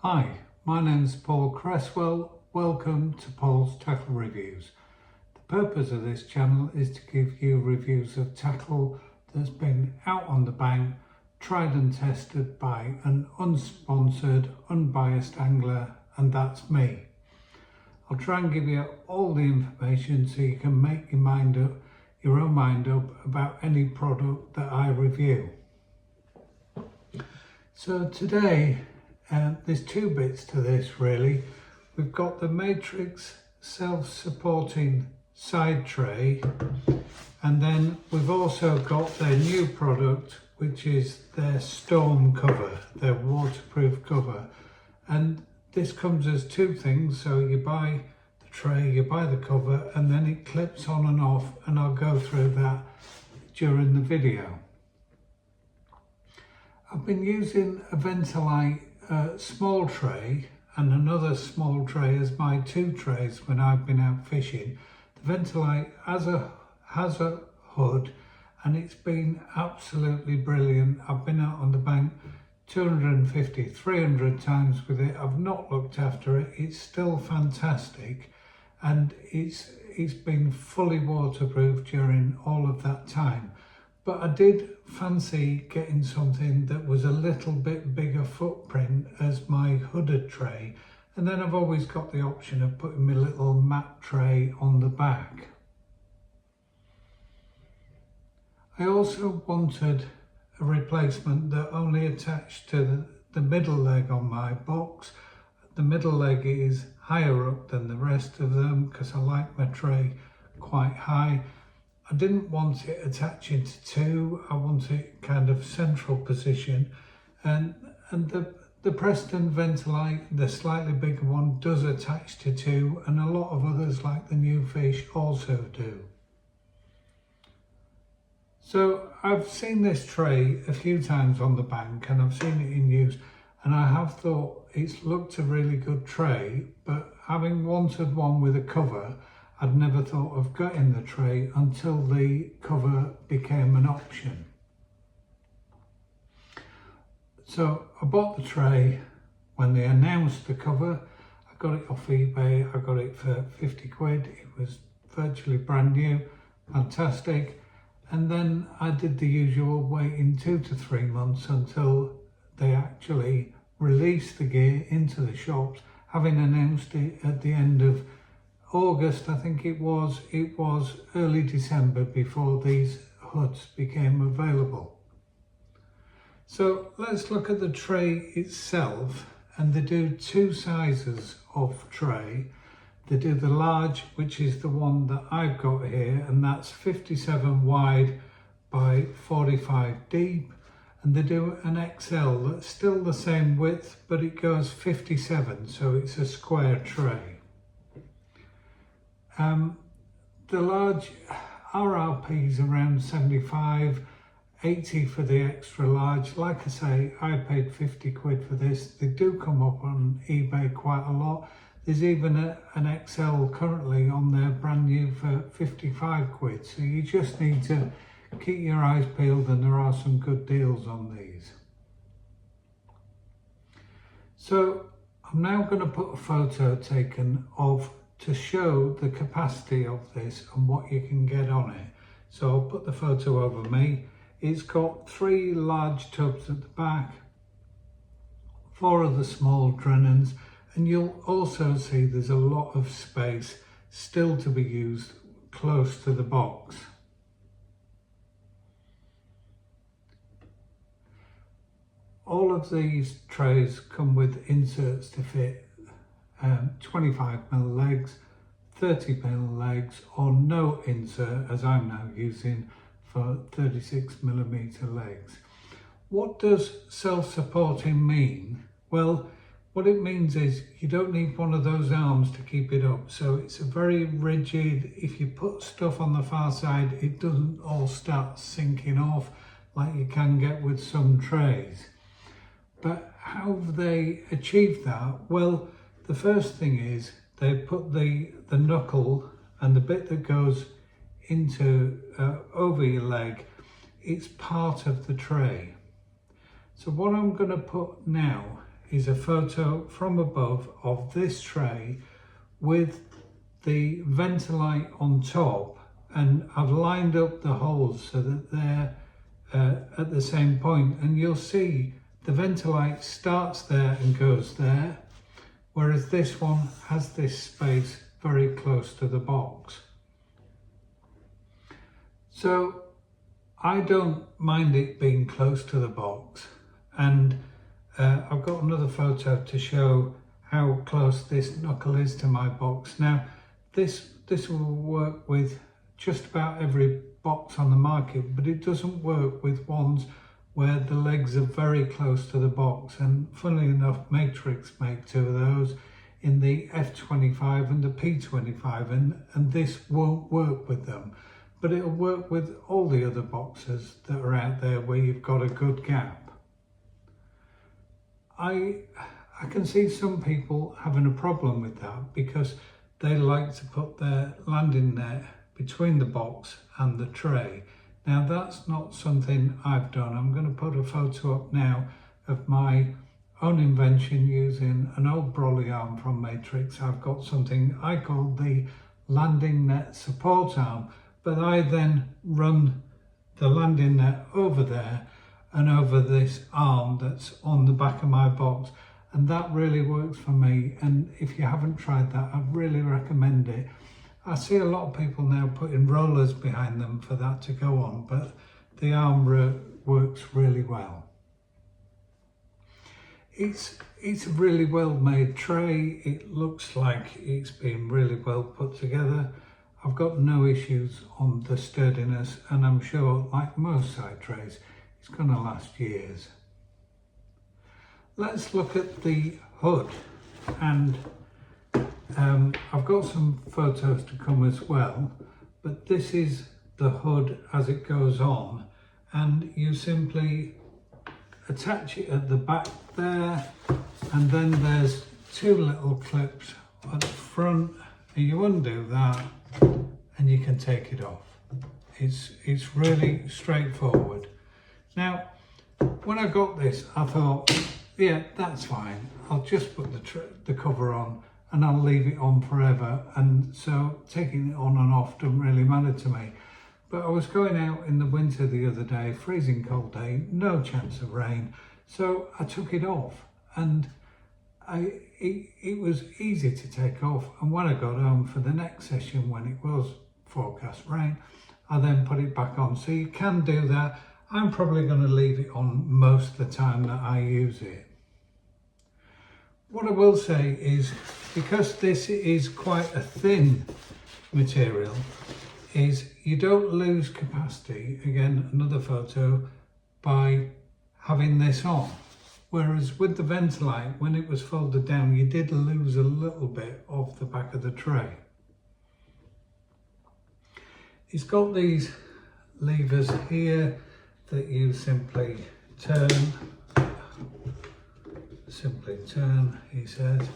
Hi, my name is Paul Cresswell. Welcome to Paul's Tackle Reviews. The purpose of this channel is to give you reviews of tackle that's been out on the bank, tried and tested by an unsponsored, unbiased angler, and that's me. I'll try and give you all the information so you can make your own mind up about any product that I review. So today, there's two bits to this really. We've got the Matrix self-supporting side tray, and then we've also got their new product, which is their storm cover, their waterproof cover. And this comes as two things, so you buy the tray, you buy the cover, and then it clips on and off, and I'll go through that during the video. I've been using a Ventilite small tray and another small tray as my two trays when I've been out fishing. The Ventilite has a hood and it's been absolutely brilliant. I've been out on the bank 250, 300 times with it. I've not looked after it. It's still fantastic, and it's been fully waterproof during all of that time. But I did fancy getting something that was a little bit bigger footprint as my hooded tray, and then I've always got the option of putting my little mat tray on the back. I also wanted a replacement that only attached to the middle leg on my box. The middle leg is higher up than the rest of them because I like my tray quite high. I didn't want it attaching to two. I want it kind of central position, and the Preston Ventilite, the slightly bigger one, does attach to two, and a lot of others like the New Fish also do. So I've seen this tray a few times on the bank and I've seen it in use, and I have thought it's looked a really good tray, but having wanted one with a cover, I'd never thought of getting the tray until the cover became an option. So I bought the tray when they announced the cover. I got it off eBay. I got it for 50 quid. It was virtually brand new, fantastic. And then I did the usual waiting 2 to 3 months until they actually released the gear into the shops, having announced it at the end of August, I think it was early December before these hoods became available. So let's look at the tray itself, and they do two sizes of tray. They do the large, which is the one that I've got here, and that's 57 wide by 45 deep, and they do an XL that's still the same width, but it goes 57, so it's a square tray. The large RRP is around 75, 80 for the extra large. Like I say, I paid 50 quid for this. They do come up on eBay quite a lot. There's even an XL currently on there brand new for 55 quid. So you just need to keep your eyes peeled, and there are some good deals on these. So I'm now going to put a photo taken of to show the capacity of this and what you can get on it. So I'll put the photo over me. It's got 3 large tubs at the back, 4 of the small Drennens, and you'll also see there's a lot of space still to be used close to the box. All of these trays come with inserts to fit 25mm legs, 30mm legs, or no insert, as I'm now using, for 36mm legs. What does self-supporting mean? Well, what it means is you don't need one of those arms to keep it up, so it's a very rigid. If you put stuff on the far side, it doesn't all start sinking off like you can get with some trays. But how have they achieved that? Well, the first thing is they put the knuckle and the bit that goes into over your leg, it's part of the tray. So what I'm going to put now is a photo from above of this tray with the Ventilite on top, and I've lined up the holes so that they're at the same point, and you'll see the Ventilite starts there and goes there, whereas this one has this space very close to the box. So I don't mind it being close to the box, and I've got another photo to show how close this knuckle is to my box. Now this will work with just about every box on the market, but it doesn't work with ones where the legs are very close to the box, and funnily enough Matrix make two of those in the F25 and the P25, and this won't work with them, but it'll work with all the other boxes that are out there where you've got a good gap. I can see some people having a problem with that because they like to put their landing net between the box and the tray. Now that's not something I've done. I'm going to put a photo up now of my own invention using an old brolly arm from Matrix. I've got something I call the landing net support arm, but I then run the landing net over there and over this arm that's on the back of my box, and that really works for me. And if you haven't tried that, I really recommend it. I see a lot of people now putting rollers behind them for that to go on, but the arm works really well. It's a really well made tray. It looks like it's been really well put together. I've got no issues on the sturdiness, and I'm sure, like most side trays, it's going to last years. Let's look at the hood, and I've got some photos to come as well, but this is the hood as it goes on, and you simply attach it at the back there, and then there's two little clips at the front, and you undo that and you can take it off. It's really straightforward. Now when I got this, I thought, yeah, that's fine, I'll just put the cover on and I'll leave it on forever, and so taking it on and off doesn't really matter to me. But I was going out in the winter the other day, freezing cold day, no chance of rain, so I took it off, and it was easy to take off. And when I got home for the next session, when it was forecast rain, I then put it back on. So you can do that. I'm probably going to leave it on most of the time that I use it. What I will say is, because this is quite a thin material, is you don't lose capacity, again another photo, by having this on. Whereas with the Ventilite, when it was folded down, you did lose a little bit off the back of the tray. It's got these levers here that you simply turn, he says,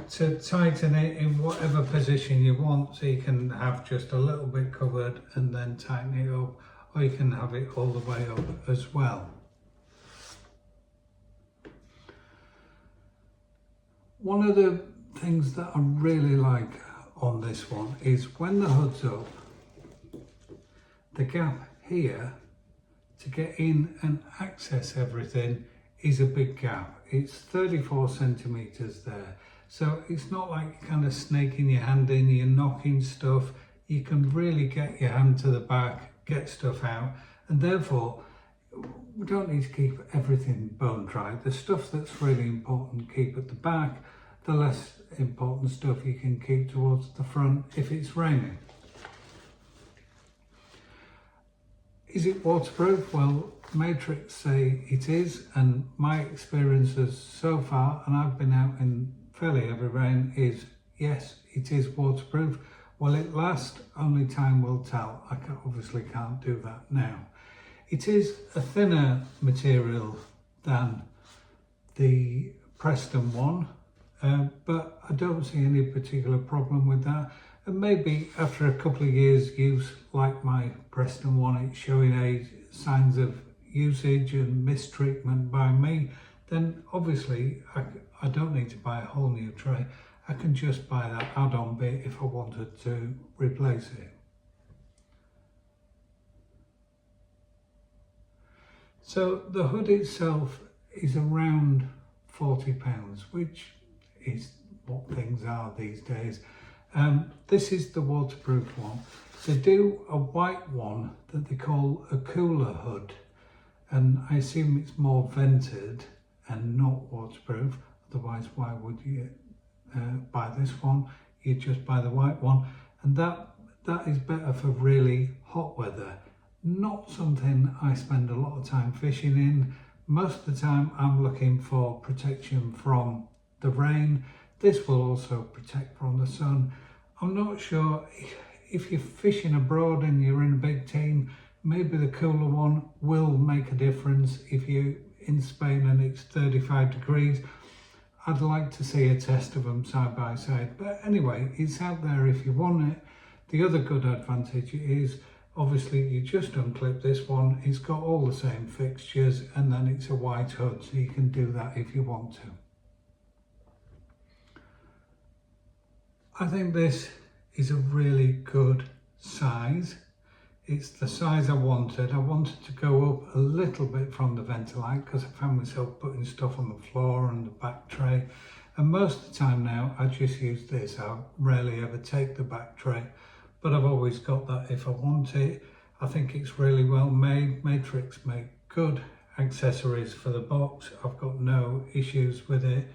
to tighten it in whatever position you want, so you can have just a little bit covered and then tighten it up, or you can have it all the way up as well. One of the things that I really like on this one is when the hood's up, the gap here to get in and access everything is a big gap. It's 34 centimeters there. So it's not like you're kind of snaking your hand in, you're knocking stuff. You can really get your hand to the back, get stuff out, and therefore we don't need to keep everything bone dry. The stuff that's really important, keep at the back. The less important stuff you can keep towards the front if it's raining. Is it waterproof? Well, Matrix say it is, and my experiences so far, and I've been out in fairly heavy rain, is yes, it is waterproof. Will it last? Only time will tell. I obviously can't do that now. It is a thinner material than the Preston one, but I don't see any particular problem with that. And maybe after a couple of years use, like my Preston one, it's showing signs of usage and mistreatment by me, then obviously I don't need to buy a whole new tray. I can just buy that add-on bit if I wanted to replace it. So the hood itself is around £40, which is what things are these days. This is the waterproof one. They do a white one that they call a cooler hood, and I assume it's more vented and not waterproof. Otherwise, why would you buy this one? You just buy the white one, and that is better for really hot weather. Not something I spend a lot of time fishing in. Most of the time I'm looking for protection from the rain. This will also protect from the sun. I'm not sure if you're fishing abroad and you're in a big team, maybe the cooler one will make a difference. If you're in Spain and it's 35 degrees, I'd like to see a test of them side by side. But anyway, it's out there if you want it. The other good advantage is obviously you just unclip this one. It's got all the same fixtures, and then it's a white hood, so you can do that if you want to. I think this is a really good size. It's the size I wanted. I wanted to go up a little bit from the Ventilite because I found myself putting stuff on the floor and the back tray. And most of the time now I just use this. I rarely ever take the back tray, but I've always got that if I want it. I think it's really well made. Matrix make good accessories for the box. I've got no issues with it.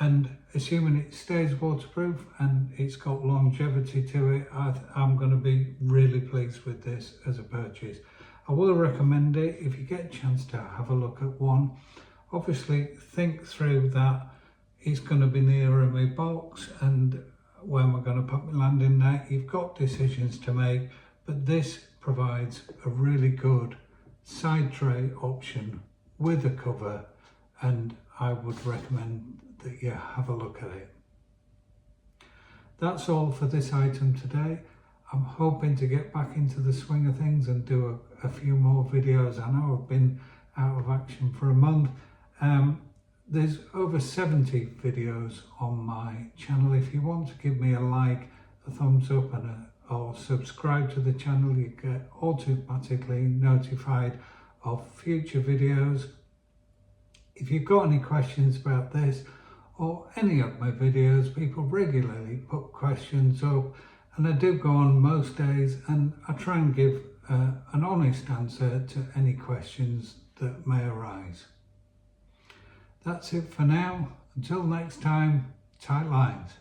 And assuming it stays waterproof and it's got longevity to it, I'm going to be really pleased with this as a purchase. I will recommend it if you get a chance to have a look at one. Obviously think through that it's going to be nearer my box and where am I going to put my landing net. You've got decisions to make, but this provides a really good side tray option with a cover, and I would recommend that you have a look at it. That's all for this item today. I'm hoping to get back into the swing of things and do a few more videos. I know I've been out of action for a month. There's over 70 videos on my channel. If you want to give me a like, a thumbs up or subscribe to the channel, you get automatically notified of future videos. If you've got any questions about this or any of my videos, people regularly put questions up, and I do go on most days and I try and give an honest answer to any questions that may arise. That's it for now. Until next time, tight lines.